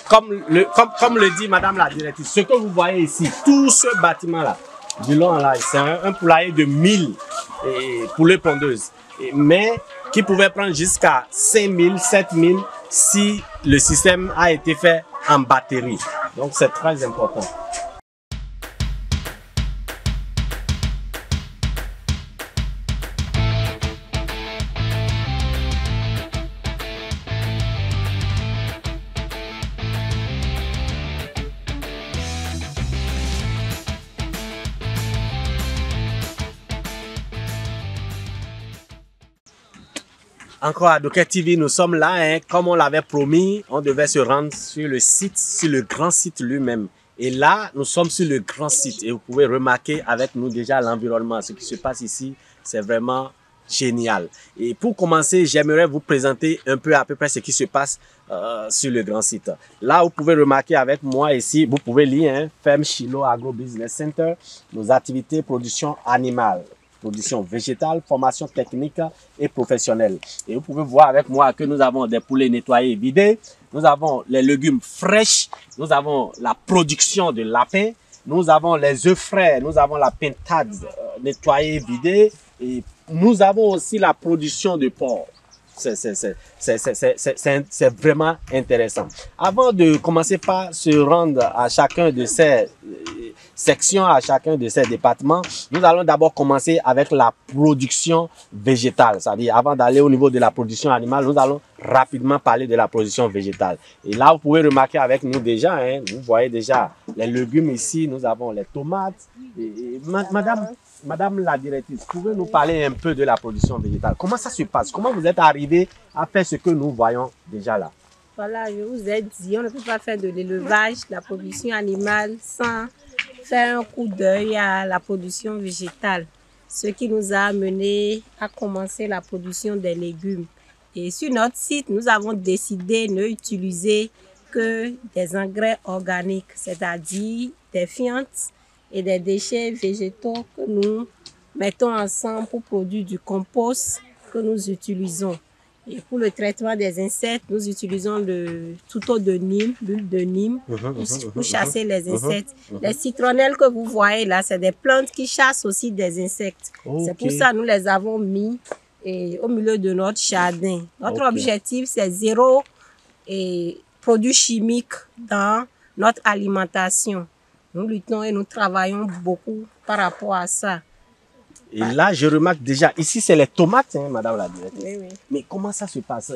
comme le dit Madame la directrice, ce que vous voyez ici, tout ce bâtiment-là, du long là, c'est un poulailler de 1000 poulets pondeuses, mais qui pouvait prendre jusqu'à 5000, 7000 si le système a été fait en batterie. Donc c'est très important. Encore à Docker TV, nous sommes là, hein, comme on l'avait promis, on devait se rendre sur le site, sur le grand site lui-même. Et là, nous sommes sur le grand site et vous pouvez remarquer avec nous déjà l'environnement. Ce qui se passe ici, c'est vraiment génial. Et pour commencer, j'aimerais vous présenter un peu à peu près ce qui se passe sur le grand site. Là, vous pouvez remarquer avec moi ici, vous pouvez lire, hein, Ferme Chilo Agro Business Center, nos activités production animale, production végétale, formation technique et professionnelle. Et vous pouvez voir avec moi que nous avons des poulets nettoyés et vidés, nous avons les légumes fraîches, nous avons la production de lapins, nous avons les œufs frais, nous avons la pintade nettoyée et vidée, et nous avons aussi la production de porc. C'est vraiment intéressant. Avant de commencer par se rendre à chacun de ces sections, à chacun de ces départements, nous allons d'abord commencer avec la production végétale. C'est-à-dire, avant d'aller au niveau de la production animale, nous allons rapidement parler de la production végétale. Et là, vous pouvez remarquer avec nous déjà, hein, vous voyez déjà les légumes ici, nous avons les tomates. Madame la directrice, pouvez nous parler un peu de la production végétale? Comment ça se passe? Comment vous êtes arrivé à faire ce que nous voyons déjà là? Voilà, je vous ai dit, on ne peut pas faire de l'élevage, la production animale sans faire un coup d'œil à la production végétale. Ce qui nous a amené à commencer la production des légumes. Et sur notre site, nous avons décidé de n'utiliser que des engrais organiques, c'est-à-dire des fientes et des déchets végétaux que nous mettons ensemble pour produire du compost que nous utilisons. Et pour le traitement des insectes, nous utilisons le touto de Nîmes, l'huile de Nîmes, pour chasser les insectes. Les citronnelles que vous voyez là, c'est des plantes qui chassent aussi des insectes. Okay. C'est pour ça que nous les avons mis au milieu de notre jardin. Notre objectif, c'est zéro produit chimique dans notre alimentation. Nous luttons et nous travaillons beaucoup par rapport à ça. Et là, je remarque déjà, ici, c'est les tomates, hein, Madame la directrice. Oui, oui. Mais comment ça se passe?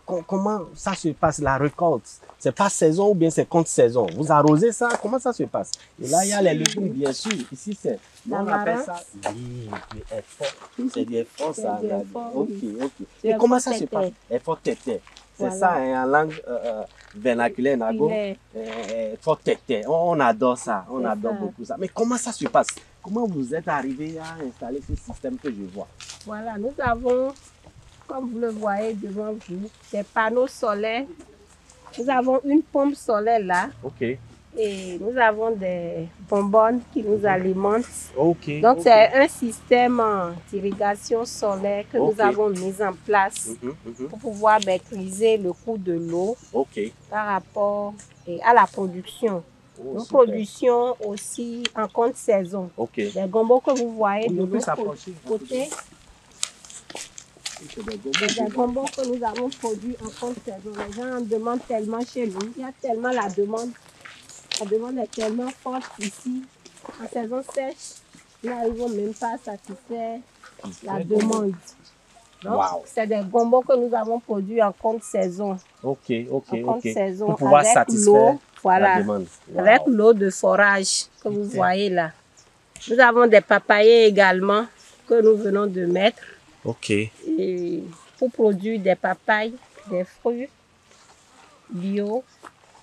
Comment ça se passe, la récolte? C'est pas saison ou bien c'est contre saison? Vous arrosez ça? Comment ça se passe? Et là, il y a les légumes, bien sûr. Ici, c'est, on appelle ça, oui, c'est des efforts, ça. Ok. Et comment ça se passe? Effort tété. C'est ça, hein, en langue vernaculaire, effort tété. On adore ça, on adore beaucoup ça. Mais comment ça se passe? Comment vous êtes arrivé à installer ce système que je vois? Voilà, nous avons, comme vous le voyez devant vous, des panneaux solaires. Nous avons une pompe solaire là. Ok. Et nous avons des bonbonnes qui nous alimentent. Ok. Donc c'est un système d'irrigation solaire que nous avons mis en place pour pouvoir maîtriser le coût de l'eau par rapport à la production. Nous produisons aussi en compte saison. Les gombos que vous voyez de l'autre côté, des gombos que nous avons produits en compte saison. Les gens en demandent tellement chez nous. Il y a tellement la demande. La demande est tellement forte ici. En saison sèche, nous n'arrivons même pas à satisfaire la demande. Donc, c'est des gombos que nous avons produits en compte saison. En compte saison, pour pouvoir satisfaire la demande. Avec l'eau de forage que vous voyez là. Nous avons des papayers également que nous venons de mettre. Et pour produire des papayes, des fruits bio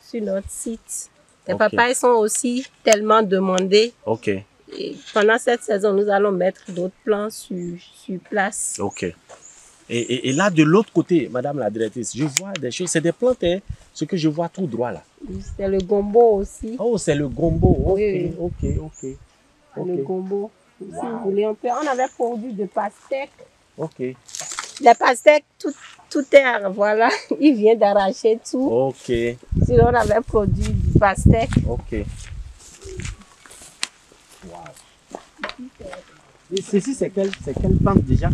sur notre site. Les papayes sont aussi tellement demandés. Et pendant cette saison, nous allons mettre d'autres plants sur place. Et là, de l'autre côté, Madame la directrice, je vois des choses, c'est des plantes, hein, ce que je vois tout droit là. C'est le gombo aussi. Oh, c'est le gombo. Oui. Le gombo. Si vous voulez, on avait produit de pastèque. Les pastèques, tout est, voilà, il vient d'arracher tout. Ok, Sinon, on avait produit du pastèque. ok. Wow. Et ceci, c'est quelle plante déjà?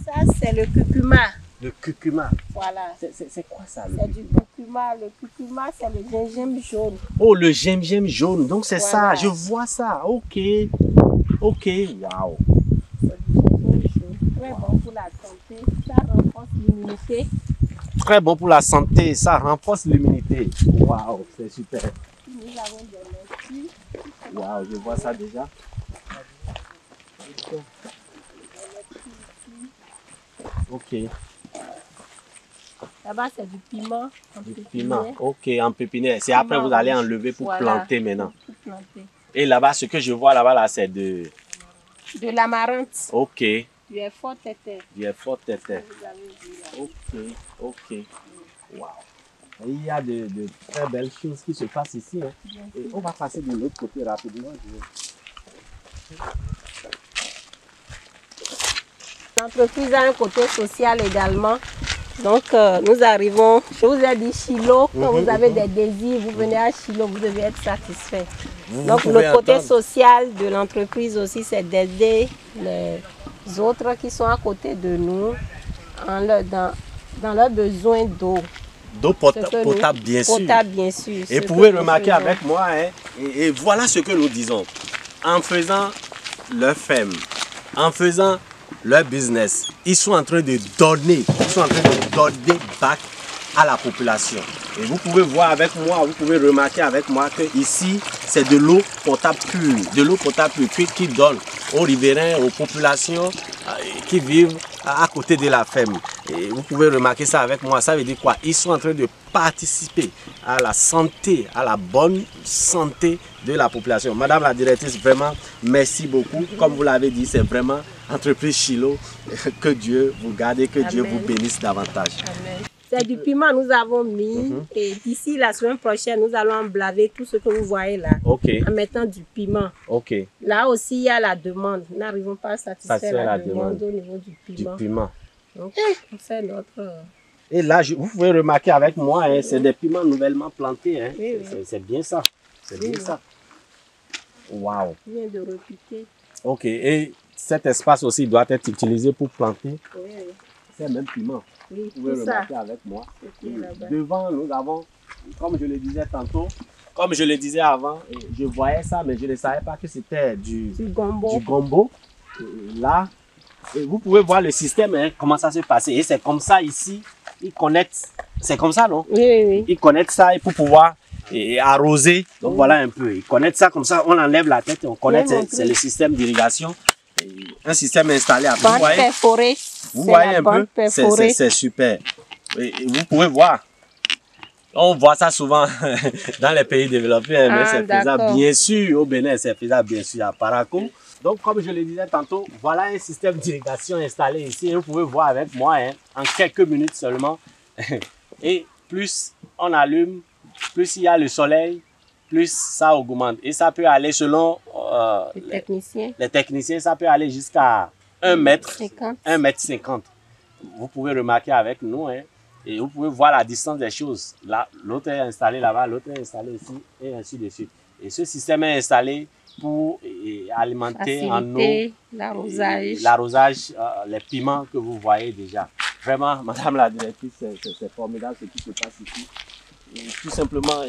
Ça, c'est le curcuma. Le curcuma. Voilà. C'est quoi ça? C'est du curcuma. Le curcuma, c'est le gingembre jaune. Oh, le gingembre jaune. Donc, c'est Voilà. ça. Je vois ça. Ok. Ok. Waouh. C'est du gingembre jaune. Très bon pour la santé. Ça renforce l'immunité. Très bon pour la santé. Ça renforce l'immunité. Waouh. C'est super. Nous avons des laitues. Waouh. Je vois ça déjà. Ok. Là-bas, c'est du piment. Du piment. Ok, en pépinière. C'est après vous allez enlever pour planter maintenant. Pour planter. Et là-bas, ce que je vois là-bas, là, c'est de... De l'amarante. Ok. Du effort tété. Du effort tété. Vous avez vu là. Ok, ok. Waouh. Il y a de très belles choses qui se passent ici. Hein. Et on va passer de l'autre côté rapidement. L'entreprise a un côté social également. Donc, nous arrivons, je vous ai dit Chilo, quand vous avez des désirs, vous venez à Chilo, vous devez être satisfait. Donc, le côté social de l'entreprise aussi, c'est d'aider les autres qui sont à côté de nous dans leurs besoins d'eau. D'eau potable, bien sûr. Potable, bien sûr. Et vous pouvez remarquer avec moi, hein, et voilà ce que nous disons. En faisant leur ferme, en faisant leur business, ils sont en train de donner, back à la population. Et vous pouvez voir avec moi, vous pouvez remarquer avec moi que ici, c'est de l'eau potable pure, qui donne aux riverains, aux populations qui vivent à côté de la ferme. Et vous pouvez remarquer ça avec moi. Ça veut dire quoi? Ils sont en train de participer à la santé, à la bonne santé de la population. Madame la directrice, vraiment, merci beaucoup. Comme vous l'avez dit, c'est vraiment entreprise Chilo. Que Dieu vous garde et que Amen. Dieu vous bénisse davantage. Amen. C'est du piment nous avons mis et d'ici la semaine prochaine, nous allons emblaver tout ce que vous voyez là en mettant du piment. Ok. Là aussi, il y a la demande. Nous n'arrivons pas à satisfaire la demande au niveau du piment. Donc, on fait notre... Et là, vous pouvez remarquer avec moi, hein, c'est des piments nouvellement plantés. Hein. Oui, c'est bien ça. C'est bien ça. Waouh. Il vient de repiquer. Ok. Et cet espace aussi doit être utilisé pour planter ces mêmes piments. Oui, vous pouvez remarquer avec moi. Devant, nous avons, comme je le disais tantôt, comme je le disais avant, je voyais ça, mais je ne savais pas que c'était du gombo. Là, et vous pouvez voir le système, hein, comment ça se passe. Et c'est comme ça ici, ils connectent. C'est comme ça, non? Oui. Ils connectent ça pour pouvoir arroser. Donc voilà un peu. Ils connectent ça comme ça, on enlève la tête et on connecte. C'est le système d'irrigation. Un système installé à vous voyez, perforée. Vous voyez un peu, c'est super. Et vous pouvez voir. On voit ça souvent dans les pays développés, hein, mais c'est faisable bien sûr au Bénin, c'est faisable bien sûr à Parakou. Donc comme je le disais tantôt, voilà un système d'irrigation installé ici. Et vous pouvez voir avec moi, hein, en quelques minutes seulement. Et plus on allume, plus il y a le soleil, plus ça augmente. Et ça peut aller selon les techniciens, ça peut aller jusqu'à 1,50 m. Vous pouvez remarquer avec nous, hein, et vous pouvez voir la distance des choses. Là, l'autre est installé là-bas, l'autre est installé ici, et ainsi de suite. Et ce système est installé pour alimenter en eau l'arrosage, les piments que vous voyez déjà. Vraiment, Madame la directrice, c'est formidable ce qui se passe ici. Et tout simplement,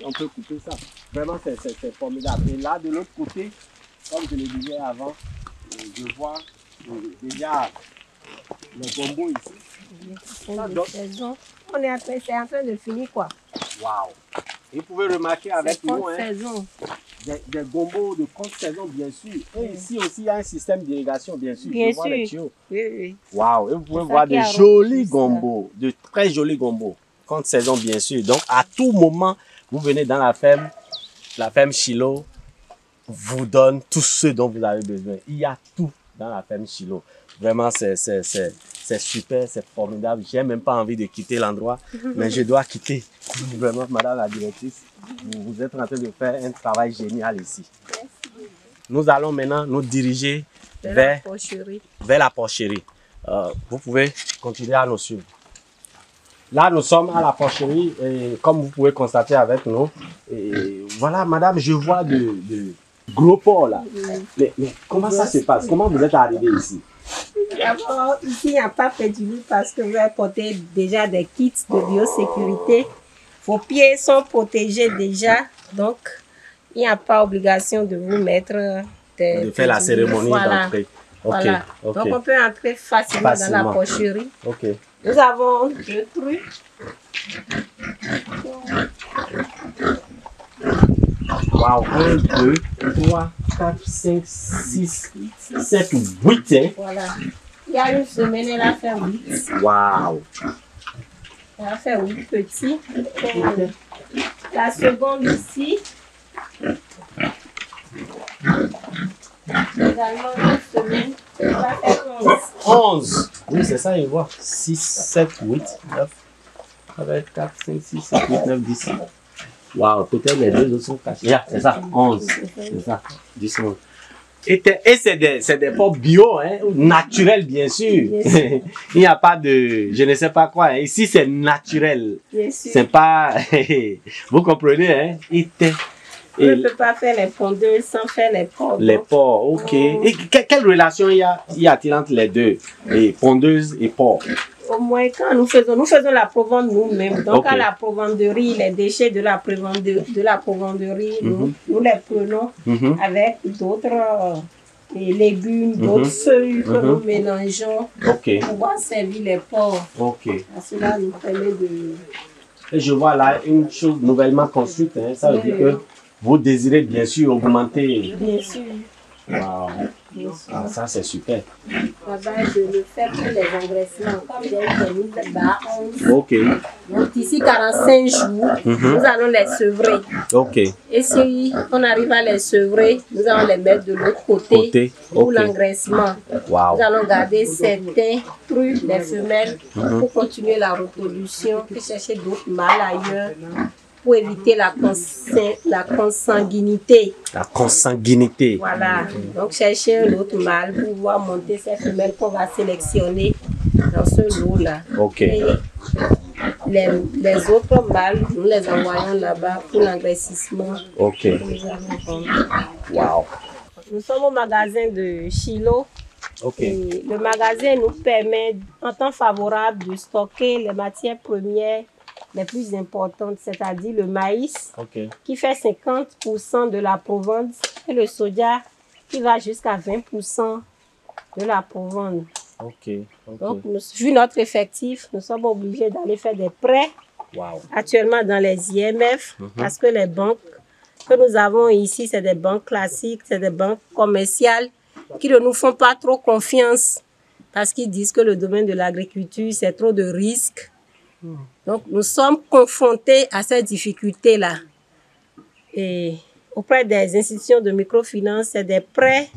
on peut couper ça. Vraiment, c'est formidable. Et là, de l'autre côté, comme je le disais avant, je vois déjà les gombos ici. C'est en train de finir quoi. Waouh! Et vous pouvez remarquer avec nous, hein, des gombos de courte saison, bien sûr. Et ici aussi, il y a un système d'irrigation, bien sûr. Bien sûr. Les tuyaux. Oui. Waouh! Et vous pouvez voir de jolis gombos, de très jolis gombos. Courte saison, bien sûr. Donc, à tout moment, vous venez dans la ferme Chilo vous donne tout ce dont vous avez besoin. Il y a tout dans la ferme Chilo. Vraiment, c'est super, c'est formidable. J'ai même pas envie de quitter l'endroit, mais je dois quitter. Vraiment, Madame la directrice, vous êtes en train de faire un travail génial ici. Nous allons maintenant nous diriger vers la porcherie. vous pouvez continuer à nous suivre. Là, nous sommes à la porcherie et comme vous pouvez constater avec nous, et voilà, madame, je vois de gros porcs là. Mais comment ça se passe? Comment vous êtes arrivé ici? D'abord, ici, il n'y a pas fait du lit parce que vous avez porté déjà des kits de biosécurité. Vos pieds sont protégés déjà, donc il n'y a pas obligation de vous mettre de faire la cérémonie d'entrée. Voilà. Donc on peut entrer facilement dans la porcherie. Nous avons 2 trucs. Wow, 1, 2, 3, 4, 5, 6, 7, 8. Hein? Voilà. Il y a une semaine, elle a fait 8. Wow. Elle a fait 8 petits. La seconde ici. Également une semaine. Elle va faire 11. 11. Oui, c'est ça, il voit. 6, 7, 8, 9. Avec 4, 5, 6, 7, 8, 9, 10. Wow, peut-être les deux autres sont cachés. Yeah, c'est ça, 11. C'est ça, 10, 11. Et c'est des porcs bio, hein, naturels, bien sûr. Il n'y a pas de, je ne sais pas quoi. Hein. Ici, c'est naturel. C'est pas, vous comprenez, hein? On ne peut pas faire les pondeuses sans faire les porcs. Les porcs, ok. Et quelle relation y a-t-il entre les deux, les pondeuses et porcs? Au moins, quand nous faisons la provende nous-mêmes. Donc, à la provanderie, les déchets de la provanderie, nous les prenons avec d'autres légumes, d'autres feuilles que nous mélangeons pour pouvoir servir les porcs. Cela nous permet de... Et je vois là une chose nouvellement construite. Hein. Ça veut dire que vous désirez bien sûr augmenter. Bien sûr. Wow. Ah, ça c'est super. Là-bas, je le fais pour les engraissements. Comme j'ai mis de 11. Ok. Donc ici, 45 jours, nous allons les sevrer. Ok. Et si on arrive à les sevrer, nous allons les mettre de l'autre côté pour l'engraissement. Wow. Nous allons garder certains trucs, les femelles, pour continuer la reproduction et chercher d'autres mâles ailleurs. Pour éviter la consanguinité. La consanguinité. Voilà. Donc, chercher un autre mâle pour pouvoir monter ces femelles qu'on va sélectionner dans ce lot-là. Ok. Et les autres mâles, nous les envoyons là-bas pour l'engraississement. Ok. Wow. Nous sommes au magasin de Chilo. Ok. Et le magasin nous permet, en temps favorable, de stocker les matières premières les plus importantes, c'est-à-dire le maïs, qui fait 50% de la provende, et le soja, qui va jusqu'à 20% de la provende. Donc, vu notre effectif, nous sommes obligés d'aller faire des prêts actuellement dans les IMF, parce que les banques que nous avons ici, c'est des banques classiques, c'est des banques commerciales qui ne nous font pas trop confiance, parce qu'ils disent que le domaine de l'agriculture, c'est trop de risques. Donc, nous sommes confrontés à ces difficultés-là. Et auprès des institutions de microfinance, c'est des prêts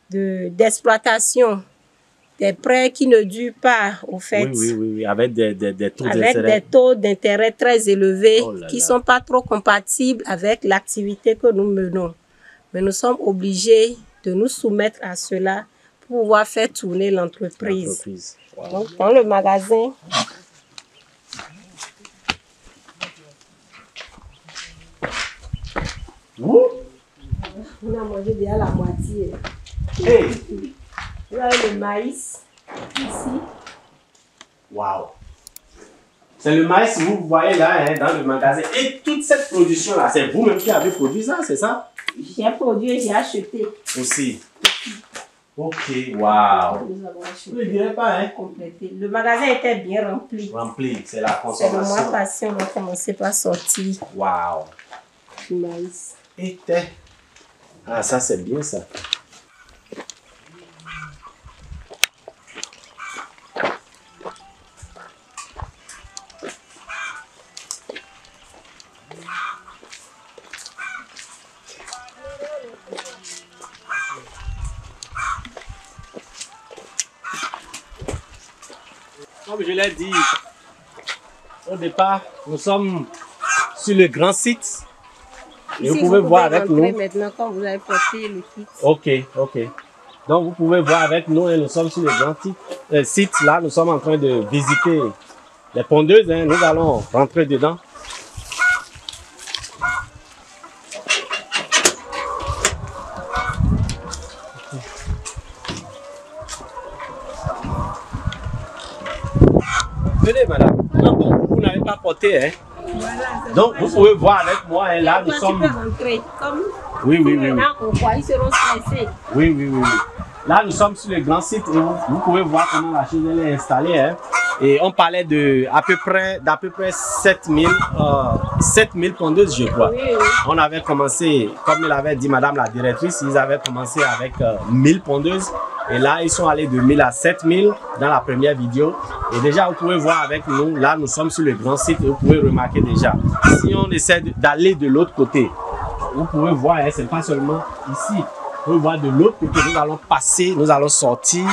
d'exploitation, des prêts qui ne durent pas, au fait. Oui, avec des taux d'intérêt. Avec des taux d'intérêt très élevés qui ne sont pas trop compatibles avec l'activité que nous menons. Mais nous sommes obligés de nous soumettre à cela pour pouvoir faire tourner l'entreprise. Donc, dans le magasin, on a mangé déjà la moitié. Vous avez le maïs ici. Wow. C'est le maïs que vous voyez là hein, dans le magasin. Et toute cette production-là, c'est vous-même qui avez produit ça, c'est ça? J'ai produit et j'ai acheté. Aussi. Ok, wow. Nous avons acheté. Je ne dirais pas, hein? Complété. Le magasin était bien rempli. Rempli, c'est la C'est le consommation. mois passé, on a commencé par sortir Wow. du maïs. Et ah, ça c'est bien ça. Comme je l'ai dit au départ, nous sommes sur le grand site. Et Ici, vous pouvez voir avec nous. Maintenant, quand vous avez porté le kit. Ok. Donc, vous pouvez voir avec nous, hein, nous sommes sur le grand site. Là, nous sommes en train de visiter les pondeuses. Hein. Nous allons rentrer dedans. Venez, madame. Non, bon, vous n'avez pas porté, hein. Voilà, donc, vous pouvez voir avec moi, hein, là, nous sommes... Tu peux rentrer. Comme oui. on voit, ils seront stressés. Oui. Là, nous sommes sur le grand site et vous pouvez voir comment la chose elle est installée. Hein. Et on parlait d'à peu près 7000 pondeuses, je crois. Oui. On avait commencé, comme l'avait dit madame la directrice, ils avaient commencé avec 1000 pondeuses. Et là, ils sont allés de 1000 à 7000 dans la première vidéo. Et déjà, vous pouvez voir avec nous, là, nous sommes sur le grand site et vous pouvez remarquer déjà. Si on essaie d'aller de l'autre côté, vous pouvez voir, hein, c'est pas seulement ici. Vous pouvez voir de l'autre côté, nous allons passer, nous allons sortir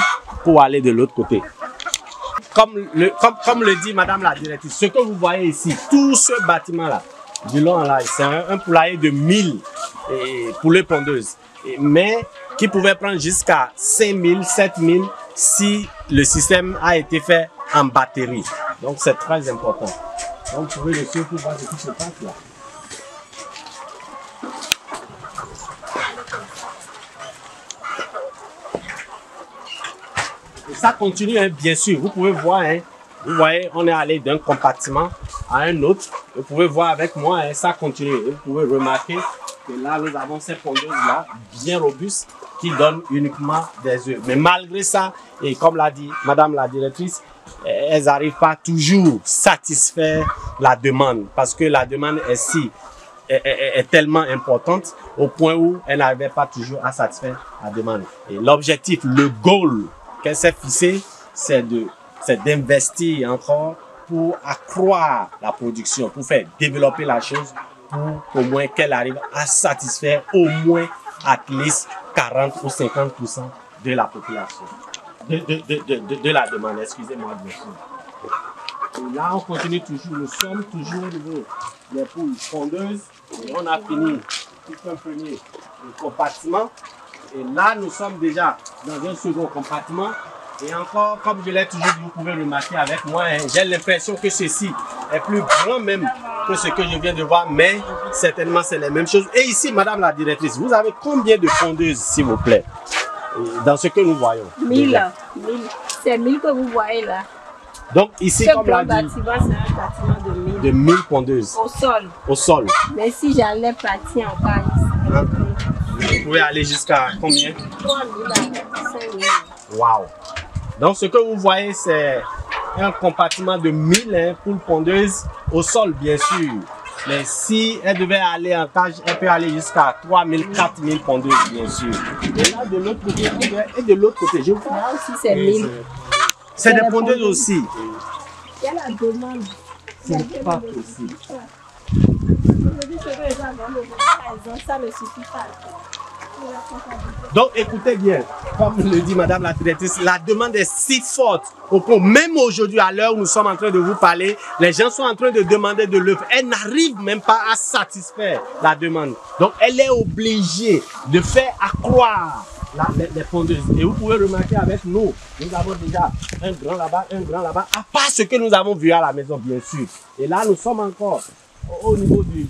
pour aller de l'autre côté. Comme le dit madame la directrice, ce que vous voyez ici, tout ce bâtiment-là, du long là, c'est un poulailler de 1000 poulets pondeuses. Mais qui pouvait prendre jusqu'à 5000, 7000 si le système a été fait en batterie. Donc c'est très important. Donc vous pouvez le suivre pour voir ce qui se passe là. Et ça continue, hein, bien sûr. Vous pouvez voir, hein, vous voyez, on est allé d'un compartiment à un autre. Vous pouvez voir avec moi, hein, ça continue. Et vous pouvez remarquer que là, nous avons ces pondeuses-là, bien robustes, qui donnent uniquement des œufs. Mais malgré ça, et comme l'a dit madame la directrice, elles n'arrivent pas toujours à satisfaire la demande. Parce que la demande est tellement importante au point où elle n'arrivait pas toujours à satisfaire la demande. Et l'objectif, le goal qu'elle s'est fixé, c'est d'investir encore pour accroître la production, pour faire développer la chose, pour au moins qu'elle arrive à satisfaire au moins at least 40 ou 50% de la population, de la demande, excusez-moi bien sûr. Et là, on continue toujours, nous sommes toujours au niveau des poules pondeuses et on a fini tout un premier compartiment. Et là, nous sommes déjà dans un second compartiment. Et encore, comme je l'ai toujours dit, vous pouvez remarquer avec moi, hein, j'ai l'impression que ceci est plus grand même que ce que je viens de voir, mais certainement c'est les mêmes choses. Et ici, madame la directrice, vous avez combien de pondeuses, s'il vous plaît, dans ce que nous voyons? 1000. C'est 1000 que vous voyez là. Donc ici, comme l'a dit, bâtiment, c'est un bâtiment de 1000. De 1000 pondeuses. Au sol. Au sol. Mais si j'allais partir en bas ici, vous pouvez aller jusqu'à combien? 3000 à 5000. Waouh! Donc ce que vous voyez, c'est un compartiment de 1000 hein, poules pondeuses au sol, bien sûr. Mais si elle devait aller en cage, elle peut aller jusqu'à 3000, 4000 pondeuses, bien sûr. Et là, de l'autre côté, et de l'autre côté, je vois. Là aussi, c'est 1000. C'est des pondeuses aussi. Il y a la demande. C'est pas possible. Ça ne suffit pas. Donc écoutez bien, comme le dit madame la directrice, la demande est si forte au point, même aujourd'hui à l'heure où nous sommes en train de vous parler, les gens sont en train de demander de l'œuf. Elle n'arrive même pas à satisfaire la demande. Donc elle est obligée de faire accroître les pondeuses. Et vous pouvez remarquer avec nous, nous avons déjà un grand là-bas, à part ce que nous avons vu à la maison bien sûr. Et là nous sommes encore au niveau du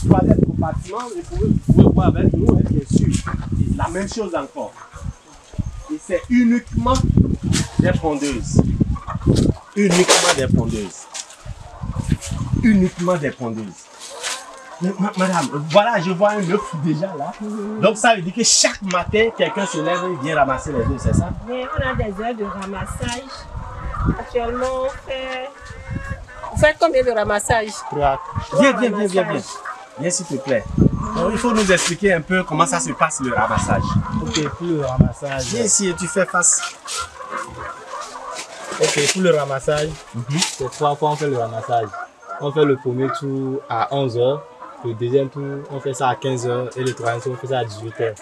troisième compartiment, et vous pouvez voir avec nous, bien sûr, et la même chose encore. Et c'est uniquement des pondeuses. Uniquement des pondeuses. Uniquement des pondeuses. Mais, madame, voilà, je vois un œuf déjà là. Donc ça veut dire que chaque matin, quelqu'un se lève et vient ramasser les œufs, c'est ça? Mais on a des heures de ramassage. Actuellement, vous faites combien de ramassage? Viens. Viens s'il te plaît. Donc, il faut nous expliquer un peu comment ça se passe le ramassage. Ok, pour le ramassage. Viens ici et tu fais face. Ok, pour le ramassage, c'est 3 fois on fait le ramassage. On fait le premier tour à 11 h, le deuxième tour on fait ça à 15 h et le troisième tour on fait ça à 18 h.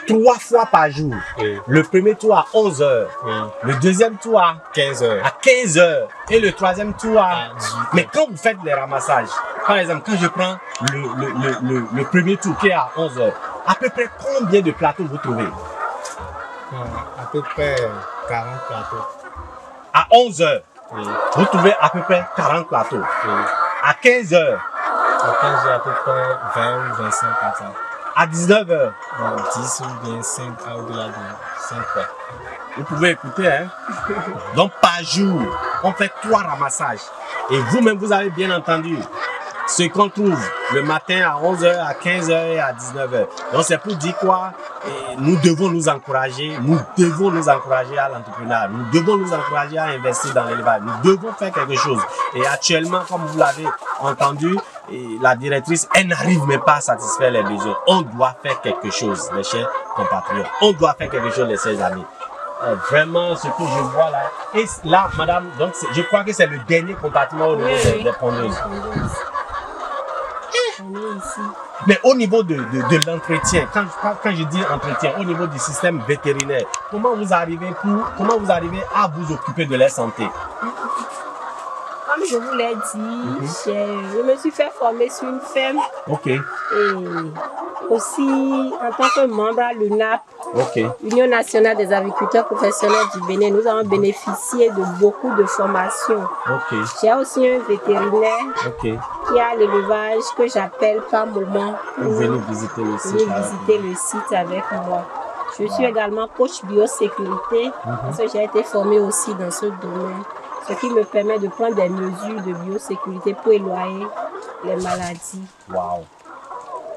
3 fois par jour. Oui. Le premier tour à 11 h. Oui. Le deuxième tour à 15 h. À 15 h. Et le troisième tour à 18 h. Mais quand vous faites les ramassages, par exemple, quand je prends le premier tour qui est à 11 h, à peu près combien de plateaux vous trouvez? À peu près 40 plateaux. À 11 heures, Oui. vous trouvez à peu près 40 plateaux. Oui. À 15 heures, À 15 heures, à peu près 20 ou 25 comme ça. à 19 heures, Donc 10 ou bien 5 au-delà de 5 fois. vous pouvez écouter, hein. Donc par jour, on fait 3 ramassages. Et vous-même, vous avez bien entendu ce qu'on trouve le matin à 11 heures, à 15 heures et à 19 heures. Donc c'est pour dire quoi? Et nous devons nous encourager à l'entrepreneuriat, nous devons nous encourager à investir dans l'élevage, nous devons faire quelque chose. Et actuellement, comme vous l'avez entendu, et la directrice, elle n'arrive même pas à satisfaire les besoins. On doit faire quelque chose, mes chers compatriotes. On doit faire quelque chose, les chers amis. Vraiment, ce que je vois là. Et là, madame, donc je crois que c'est le dernier compartiment au niveau des pondeuses. On est ici. Mais au niveau de l'entretien, quand je dis entretien, au niveau du système vétérinaire, comment vous arrivez à vous occuper de leur santé? Comme je vous l'ai dit, je me suis fait former sur une ferme. Ok, Et aussi, en tant que membre à l'UNAP, ok, Union nationale des agriculteurs professionnels du Bénin, nous avons bénéficié de beaucoup de formations. ok, J'ai aussi un vétérinaire ok. qui a l'élevage que j'appelle par moment Vous venez visiter le site. venir visiter le site avec moi. Je suis également coach biosécurité parce que j'ai été formée aussi dans ce domaine, ce qui me permet de prendre des mesures de biosécurité pour éloigner les maladies. Wow.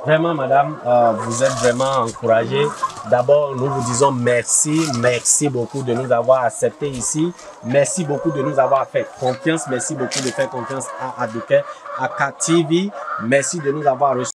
Vraiment, madame, vous êtes vraiment encouragée. D'abord, nous vous disons merci. Merci beaucoup de nous avoir acceptés ici. Merci beaucoup de nous avoir fait confiance. Merci beaucoup de faire confiance à Aduke, à KTV. Merci de nous avoir reçus.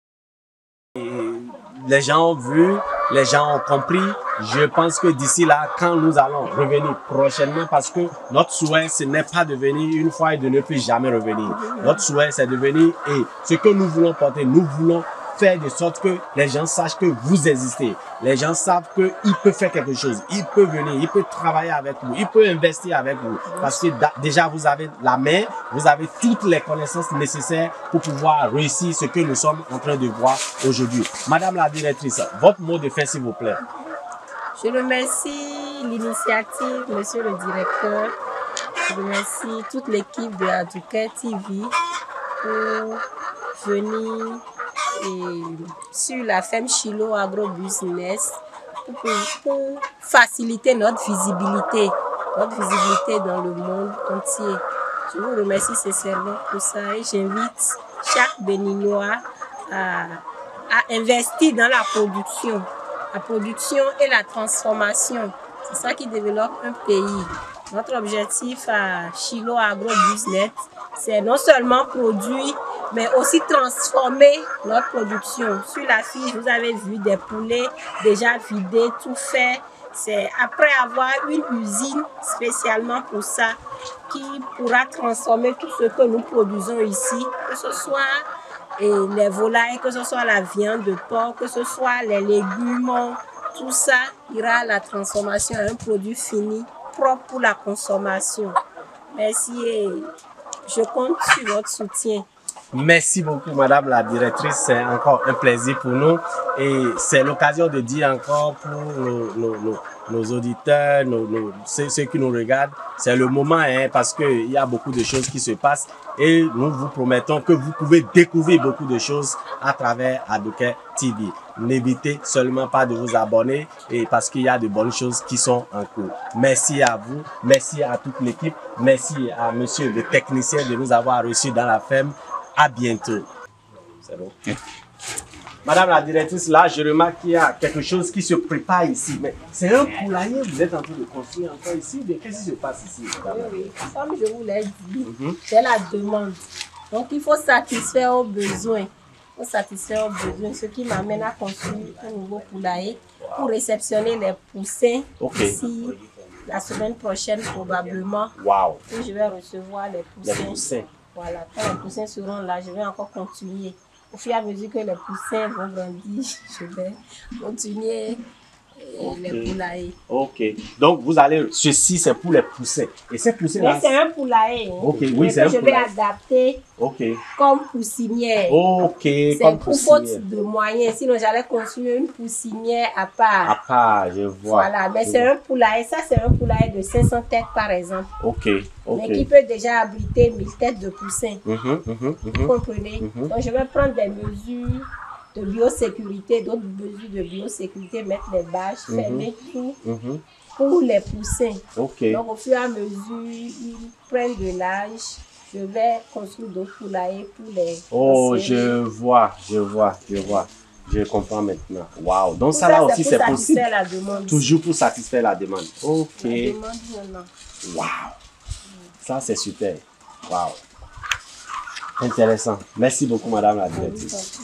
Les gens ont vu, les gens ont compris. Je pense que d'ici là, quand nous allons revenir prochainement, parce que notre souhait, ce n'est pas de venir une fois et de ne plus jamais revenir. Notre souhait, c'est de venir et ce que nous voulons porter, nous voulons faire de sorte que les gens sachent que vous existez. Les gens savent qu'il peut faire quelque chose. Il peut venir, il peut travailler avec vous, il peut investir avec vous. Parce que déjà, vous avez la main, vous avez toutes les connaissances nécessaires pour pouvoir réussir ce que nous sommes en train de voir aujourd'hui. Madame la directrice, votre mot de fin, s'il vous plaît. Je remercie l'initiative, monsieur le directeur. Je remercie toute l'équipe de Aduke TV pour venir sur la ferme Chilo Agrobusiness pour faciliter notre visibilité dans le monde entier. Je vous remercie sincèrement pour ça et j'invite chaque Béninois à investir dans la production et la transformation. C'est ça qui développe un pays. Notre objectif à Chilo Agrobusiness, c'est non seulement produire, mais aussi transformer notre production. Sur la fiche, vous avez vu des poulets déjà vidés, tout fait. C'est après avoir une usine spécialement pour ça qui pourra transformer tout ce que nous produisons ici, que ce soit les volailles, que ce soit la viande de porc, que ce soit les légumes, tout ça ira à la transformation à un produit fini, propre pour la consommation. Merci et je compte sur votre soutien. Merci beaucoup, madame la directrice. C'est encore un plaisir pour nous. Et c'est l'occasion de dire encore pour nos auditeurs, ceux qui nous regardent, c'est le moment, hein, parce qu'il y a beaucoup de choses qui se passent. Et nous vous promettons que vous pouvez découvrir beaucoup de choses à travers Aduke TV. N'hésitez seulement pas de vous abonner et parce qu'il y a de bonnes choses qui sont en cours. Merci à vous, merci à toute l'équipe, merci à monsieur le technicien de nous avoir reçus dans la ferme. À bientôt. C'est bon. Madame la directrice, là, je remarque qu'il y a quelque chose qui se prépare ici. Mais c'est un poulailler, vous êtes en train de construire encore ici. Qu'est-ce qui se passe ici? Oui, comme je vous l'ai dit, c'est la demande. Donc, il faut satisfaire aux besoins. Ce qui m'amène à construire un nouveau poulailler pour réceptionner les poussins ici la semaine prochaine probablement. Wow. Et je vais recevoir les poussins. Voilà, quand les poussins seront là, je vais encore continuer. Au fur et à mesure que les poussins vont grandir, je vais continuer les poulaillers. Ok. Donc, vous allez... Ceci, c'est pour les poussins. Et ces poussins-là... Mais c'est un poulailler. Ok, oui, c'est un je poulailler. vais adapter comme poussinière. Ok, c'est comme pour poussinière. faute de moyens. Sinon, j'allais construire une poussinière à part. À part, je vois. Voilà, mais c'est un poulailler. Ça, c'est un poulailler de 500 têtes, par exemple. Ok. Mais qui peut déjà abriter 1000 têtes de poussins. Vous comprenez? Donc, je vais prendre des mesures de biosécurité, d'autres mesures de biosécurité, mettre les bâches, fermer tout pour les poussins. Donc, au fur et à mesure, ils prennent de l'âge. Je vais construire d'autres poulaillers pour les... Oh, je vois. Je comprends maintenant. Waouh. Donc, ça là aussi, c'est possible. La demande. Toujours pour satisfaire la demande. Ok. La demande, non. Waouh. Ça, c'est super. Waouh. Intéressant. Merci beaucoup, madame la directrice.